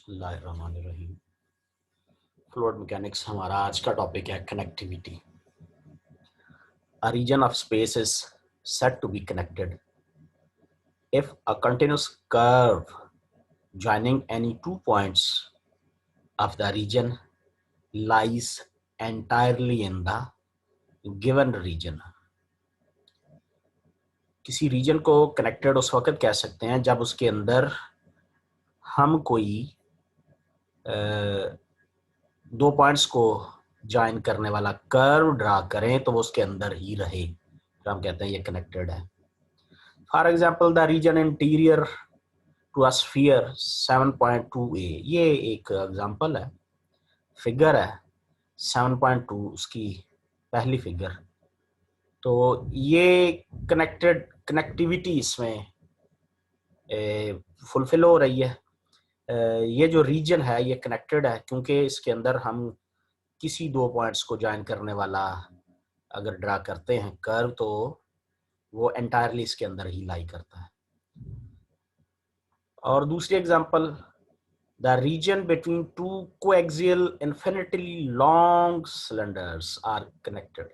बिस्मिल्लाहिर्रहमानिर्रहीम। Fluid mechanics हमारा आज का टॉपिक है connectivity. A region of space is said to be connected if a continuous curve joining any 2 points of the region lies entirely in the given region। किसी reason को connected उस वक्त कह सकते हैं जब उसके अंदर हम कोई दो पॉइंट्स को ज्वाइन करने वाला कर्व ड्रा करें तो वो उसके अंदर ही रहे, तो हम कहते हैं ये कनेक्टेड है। For example the region interior to a sphere 7.2a, ये एक एग्जाम्पल है, फिगर है 7.2 उसकी पहली फिगर। तो ये कनेक्टिविटी इसमें फुलफिल हो रही है। ये जो रीजन है ये कनेक्टेड है क्योंकि इसके अंदर हम किसी दो पॉइंट्स को ज्वाइन करने वाला अगर ड्रा करते हैं कर्व तो वो एंटायरली इसके अंदर ही लाई करता है। और दूसरी example, the region between two coaxial infinitely long cylinders are connected.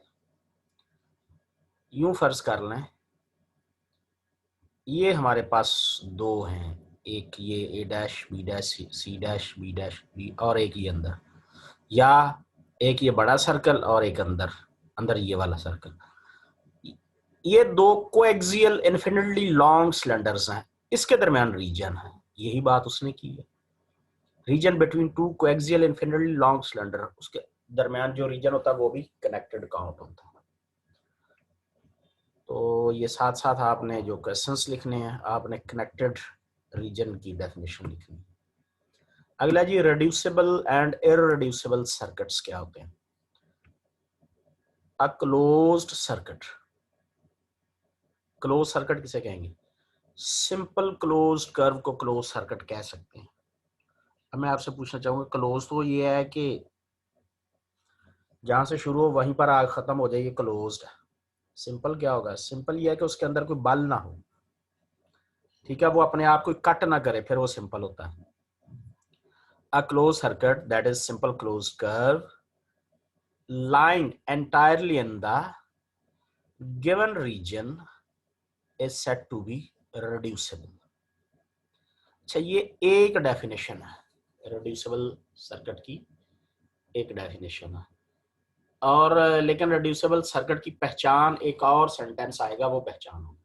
यूं फर्ज कर लें ये हमारे पास दो हैं, एक ये A dash B dash C dash B dash B और एक ये अंदर, या एक ये बड़ा सर्कल और एक अंदर ये वाला सर्कल। ये दो कोएक्सियल इन्फिनिटली लॉन्ग सिलेंडर्स हैं, इसके दरमियान रीजन है। यही बात उसने की है, reason between two coaxial infinitely long cylinder, उसके दरमियान जो रीजन होता है वो भी कनेक्टेड काउंट होता है। तो ये साथ साथ आपने जो क्वेश्चंस लिखने हैं आपने कनेक्टेड रीजन की डेफिनेशन लिखनी है। अगला जी, रिड्यूसिबल एंड इररिड्यूसिबल सर्किट्स क्या होते हैं। A closed circuit, close circuit किसे कहेंगे? सिंपल क्लोज कर्व को क्लोज सर्किट कह सकते हैं। अब मैं आपसे पूछना चाहूंगा, क्लोज तो ये है कि जहां से शुरू हो वहीं पर आग खत्म हो जाए, ये क्लोज्ड है। सिंपल क्या होगा? सिंपल ये है कि उसके अंदर कोई बल ना हो, ठीक है, वो अपने आप को कट ना करे, फिर वो सिंपल होता है। अ close circuit that is simple close curve lying entirely in the given region is said to be reducible। अच्छा, ये एक डेफिनेशन है रिड्यूसिबल सर्किट की, एक डेफिनेशन है। और लेकिन रिड्यूसिबल सर्किट की पहचान एक और सेंटेंस आएगा, वो पहचान होगी,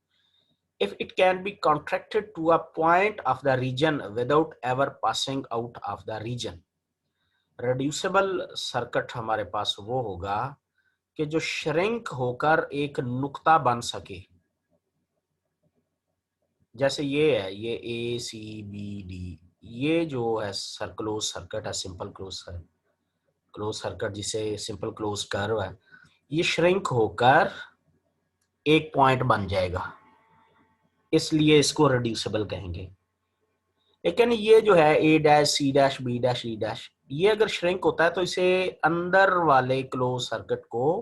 if it can be contracted to a point of the region without ever passing out of the region। Reducible circuit हमारे पास वो होगा कि जो श्रिंक होकर एक नुक्ता बन सके, जैसे ये है, ये ए सी बी डी, ये जो है क्लोज सर्किट है, सिंपल क्लोज सर्किट जिसे सिंपल क्लोज कर्व है, ये श्रिंक होकर एक पॉइंट बन जाएगा, इसलिए इसको रिड्यूसिबल कहेंगे। लेकिन ये जो है A dash C dash B dash E dash, ये अगर श्रिंक होता है तो इसे अंदर वाले क्लोज सर्किट को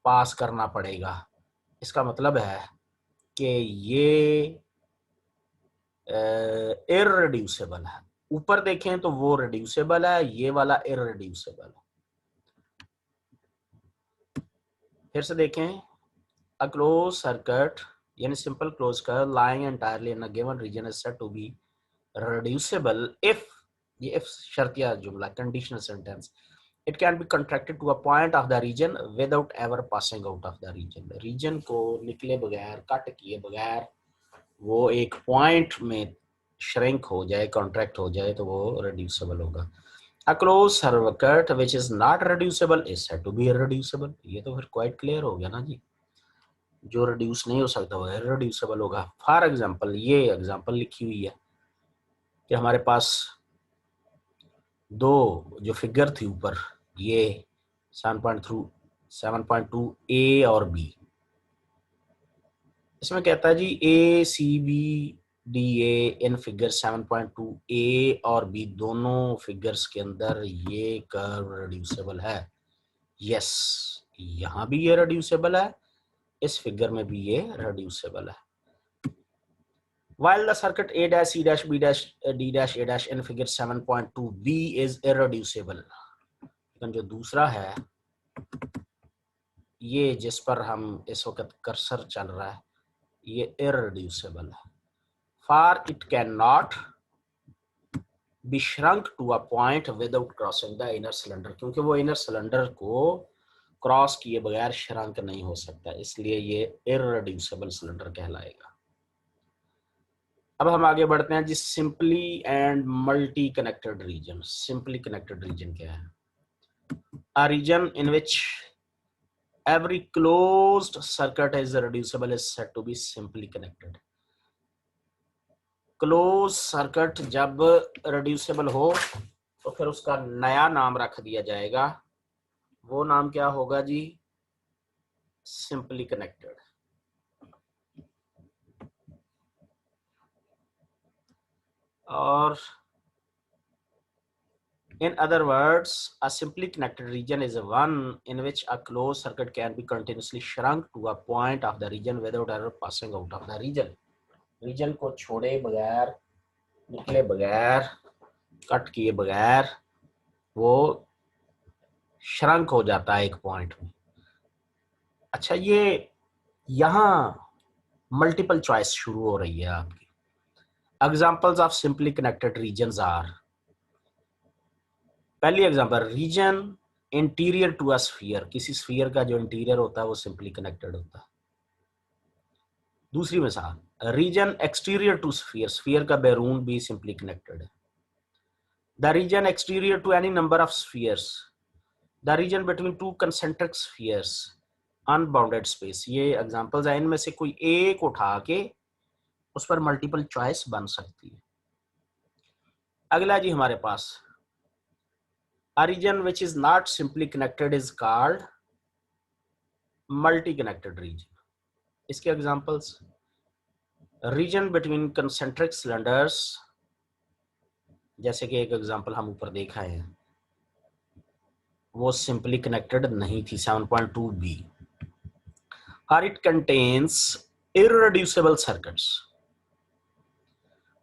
पास करना पड़ेगा। इसका मतलब है कि ये इररिड्यूसिबल है। ऊपर देखें तो वो रिड्यूसिबल है, ये वाला इररिड्यूसिबल है। फिर से देखें, अ क्लोज सर्किट यानी simple close curve lying entirely in a given region is said to be reducible if, ये इफ शर्तिया जुमला, conditional sentence, it can be contracted to a point of the region without ever passing out of the region. Region को निकले बगैर, cut किए बगैर वो एक पॉइंट में श्रिंक हो जाए, कॉन्ट्रैक्ट हो जाए, तो वो रिड्यूसिबल होगा। A closed circuit which is not reducible is said to be irreducible। ये तो फिर क्वाइट क्लियर हो गया ना जी, जो रिड्यूस नहीं हो सकता वो इररिड्यूसिबल होगा। फॉर एग्जांपल, ये एग्जांपल लिखी हुई है कि हमारे पास दो जो फिगर थी ऊपर, ये 7.2 ए और बी, इसमें कहता है जी A C B D A in figure 7.2 A और बी दोनों फिगर्स के अंदर ये कर्व रिड्यूसिबल है। यस, यहां भी ये रिड्यूसिबल है, इस फिगर में भी ये रिड्यूसिबल है। While the circuit A dash, C dash, B dash, D dash, A dash in figure 7.2b is irreducible. लेकिन जो दूसरा है, ये जिस पर हम इस वक्त कर्सर चल रहा है, ये irreducible है. For it cannot be shrunk to a point without crossing the inner cylinder, क्योंकि वो inner cylinder को क्रॉस किए बगैर श्रंक नहीं हो सकता, इसलिए ये irreducible सिलेंडर कहलाएगा. अब हम आगे बढ़ते हैं जी. Simply and multi connected region. Simply connected region क्या है? A region in which every closed circuit is reducible is said to be simply connected. Close circuit जब reducible हो तो फिर उसका नया नाम रख दिया जाएगा. वो नाम क्या होगा जी? Simply connected. और in other words, a simply connected region is one in which a closed circuit can be continuously shrunk to a point of the region without ever passing out of the region. Region को छोड़े बगैर, निकले बगैर, cut किए बगैर वो shrunk हो जाता है एक पॉइंट में. अच्छा, ये यहाँ मल्टीपल चॉइस शुरू हो रही है आपकी. Examples of simply connected regions are. पहली example, region interior to a sphere. किसी स्फीयर का जो इंटीरियर होता है वो सिंपली कनेक्टेड होता है. दूसरी मिसाल, region exterior to sphere. Sphere का बैरून भी सिंपली कनेक्टेड है. The region exterior to any number of spheres. The region between two concentric spheres, unbounded space. ये एग्जांपल्स हैं, इनमें से कोई एक उठा के उस पर मल्टीपल चॉइस बन सकती है. अगला जी हमारे पास, a region which is not simply connected is called multi connected region. इसके examples, region between concentric cylinders, जैसे कि एक एग्जांपल हम ऊपर देखा है, वो सिंपली कनेक्टेड नहीं थी 7.2b. or it contains irreducible circuits.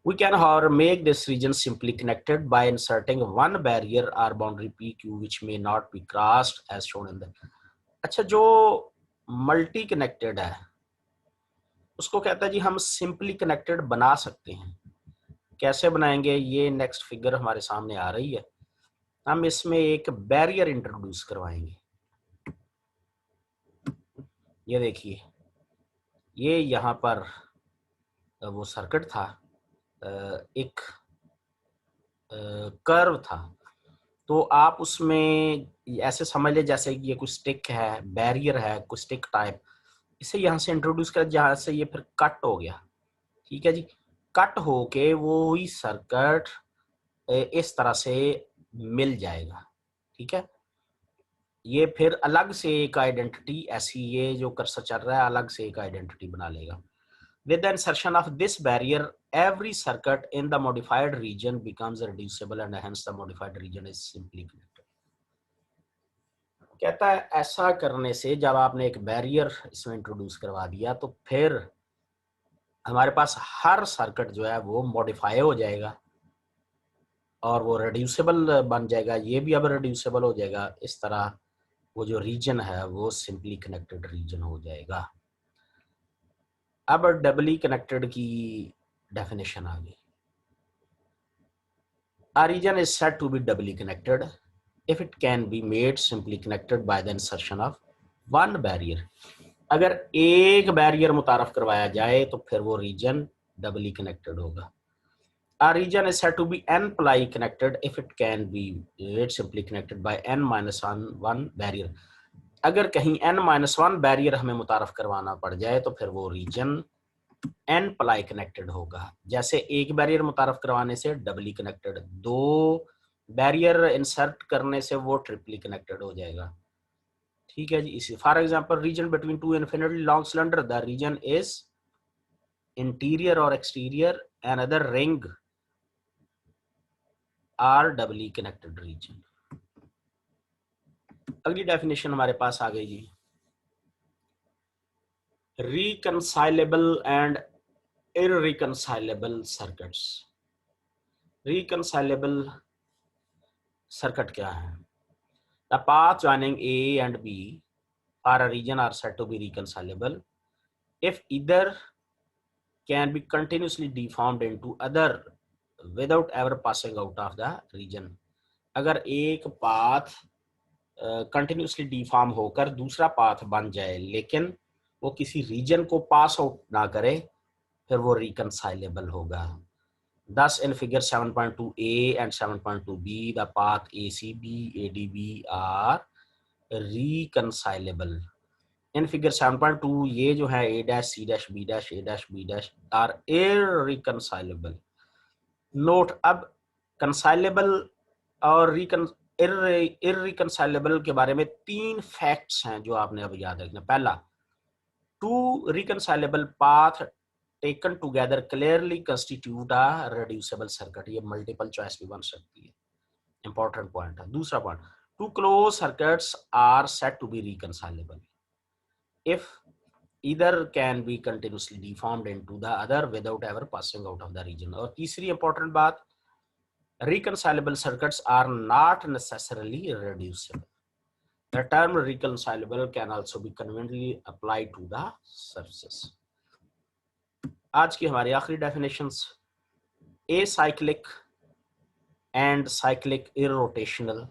We can however make this region simply connected by inserting one barrier or boundary PQ which may not be crossed as shown in the. अच्छा, जो multi connected है उसको कहता है जी हम simply connected बना सकते हैं. कैसे बनाएंगे? ये नेक्स्ट फिगर हमारे सामने आ रही है. हम इसमें एक बैरियर इंट्रोड्यूस करवाएंगे. ये देखिए, ये यहाँ पर वो सर्किट था, एक कर्व था, तो आप उसमें ऐसे समझ ले जैसे ये कुछ स्टिक है, बैरियर है, कुछ स्टिक टाइप. इसे यहाँ से इंट्रोड्यूस कर, जहाँ से ये फिर कट हो गया. ठीक है जी, कट होके वो ही सर्किट इस तरह से मिल जाएगा. ठीक है, ये फिर अलग से एक आइडेंटिटी, ऐसी ये जो कर्सर चल रहा है अलग से एक आइडेंटिटी बना लेगा. With the insertion of this barrier, every circuit in the modified region becomes reducible and hence the modified region is simply connected. कहता है ऐसा करने से, जब आपने एक बैरियर इसमें इंट्रोड्यूस करवा दिया तो फिर हमारे पास हर सर्किट जो है वो मॉडिफाई हो जाएगा और वो रिड्यूसेबल बन जाएगा. ये भी अब रिड्यूसेबल हो जाएगा. इस तरह वो जो रीजन है वो सिंपली कनेक्टेड रीजन हो जाएगा. अब डबली कनेक्टेड की डेफिनेशन आ गई. A region is said to be doubly connected if it can be made simply connected by the insertion of one barrier. अगर एक बैरियर मुतारफ करवाया जाए तो फिर वो रीजन डबली कनेक्टेड होगा. A region is said to be n-ply connected if it can be made simply connected by n-1 barrier. अगर कहीं n-1 बैरियर हमें मुतारफ करवाना पड़ जाए तो फिर वो रीजन एन प्लाई कनेक्टेड होगा. जैसे एक बैरियर मुतारफ करवाने से डबली कनेक्टेड, दो बैरियर इंसर्ट करने से वो ट्रिपली कनेक्टेड हो जाएगा. ठीक है जी. इसी for example, region between two infinitely long cylinder, the region is interior और exterior and other ring are doubly connected region. अगली डेफिनेशन हमारे पास आ गई जी. reconcilable and irreconcilable circuits. reconcilable circuit क्या है? The path joining A and B for a region are said to be reconcilable if either can be continuously deformed into other without ever passing out of the region. अगर एक path continuously deform होकर दूसरा path बन जाए लेकिन वो किसी reason को पास आउट ना करे, फिर वो रिकंसाइलेबल होगा. Thus, in figure 7.2a and 7.2b, the path ACB, ADB are reconcilable. In figure 7.2, ये जो है A dash, C dash, B dash, A dash, B dash are irreconcilable. Note, अब कंसाइलेबल और irreconcilable के बारे में 3 फैक्ट्स हैं जो आपने अब याद रखना. पहला, 2 reconcilable path taken together clearly constitute a reducible circuit. ये मल्टीपल चॉइस भी बन सकती है. इंपॉर्टेंट पॉइंट है. दूसरा point, 2 closed circuits are said to be reconcilable if either can be continuously deformed into the other without ever passing out of the region. और तीसरी important बात, reconcilable circuits are not necessarily reducible. The term reconcilable can also be conveniently applied to the surfaces. आज की हमारी आखिरी definitions, acyclic and cyclic irrotational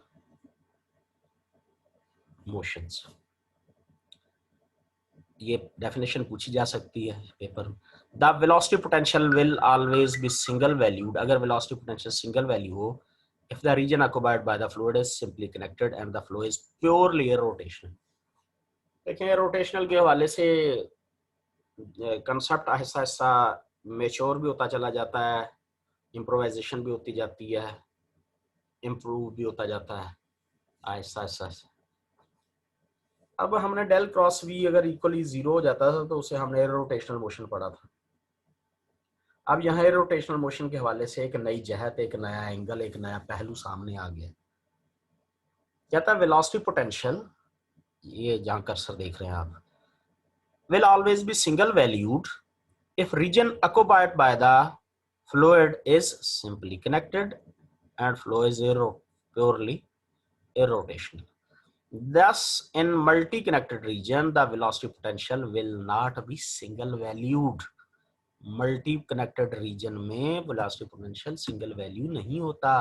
motions. ये definition पूछी जा सकती है paper. The velocity potential will always be single valued. अगर वेलोसिटी पोटेंशियल सिंगल वैल्यू हो, if the region occupied by the fluid is simply connected and the flow is purely rotational. देखिए, rotational के हवाले से कंसेप्ट आहिस्ता आहिस्ता मैच्योर भी होता चला जाता है, इम्प्रोवाइजेशन भी होती जाती है, इम्प्रूव भी होता जाता है आहिस्ता आहिस्ता. अब हमने डेल क्रॉस वी अगर इक्वली 0 हो जाता था तो उसे हमने रोटेशनल मोशन पढ़ा था. अब यहाँ रोटेशनल मोशन के हवाले से एक नई जहत, एक नया एंगल, एक नया पहलू सामने आ गया. कहता है वेलोसिटी पोटेंशियल, ये जहाँ कर्सर देख रहे हैं आप, will always be single valued if region occupied by the fluid is simply connected and flow is purely irrotational. Thus, in multi-connected region, the velocity potential will not be single valued. Multi-connected region में velocity potential single value नहीं होता.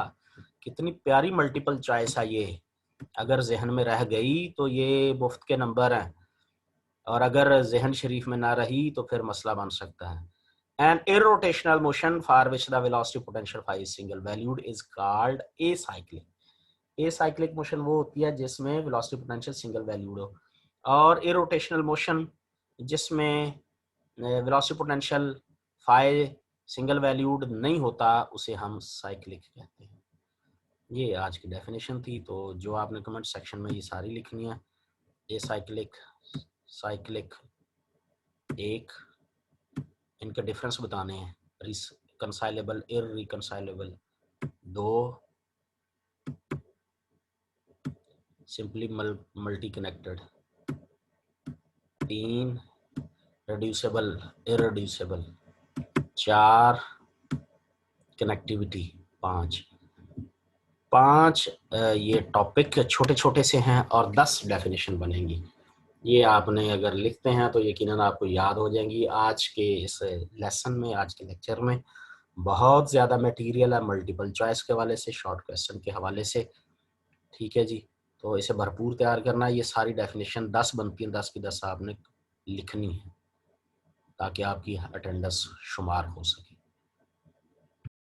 कितनी प्यारी multiple choice है ये. अगर जहन में रह गई तो ये मुफ्त के नंबर हैं, और अगर जहन शरीफ में ना रही तो फिर मसला बन सकता है. An irrotational motion for which the velocity potential phi is single valued is called acyclic. Acyclic motion वो होती है जिसमें velocity potential single valued हो, और irrotational motion जिसमें velocity potential phi single valued नहीं होता उसे हम cyclic कहते हैं. ये आज की डेफिनेशन थी. तो जो आपने कमेंट सेक्शन में ये सारी लिखनी है. acyclic, साइक्लिक, एक, इनके डिफरेंस बताने हैं. Reconcilable, irreconcilable 2, simply multi connected 3, reducible, irreducible 4, connectivity 5. ये टॉपिक छोटे छोटे से हैं और 10 डेफिनेशन बनेंगी. ये आपने अगर लिखते हैं तो यकीनन आपको याद हो जाएंगी. आज के इस लेसन में, आज के लेक्चर में बहुत ज़्यादा मटेरियल है मल्टीपल चॉइस के हवाले से, शॉर्ट क्वेश्चन के हवाले से. ठीक है जी, तो इसे भरपूर तैयार करना. ये सारी डेफिनेशन 10 बनती हैं, 10 की 10 आपने लिखनी है ताकि आपकी अटेंडेंस शुमार हो सके.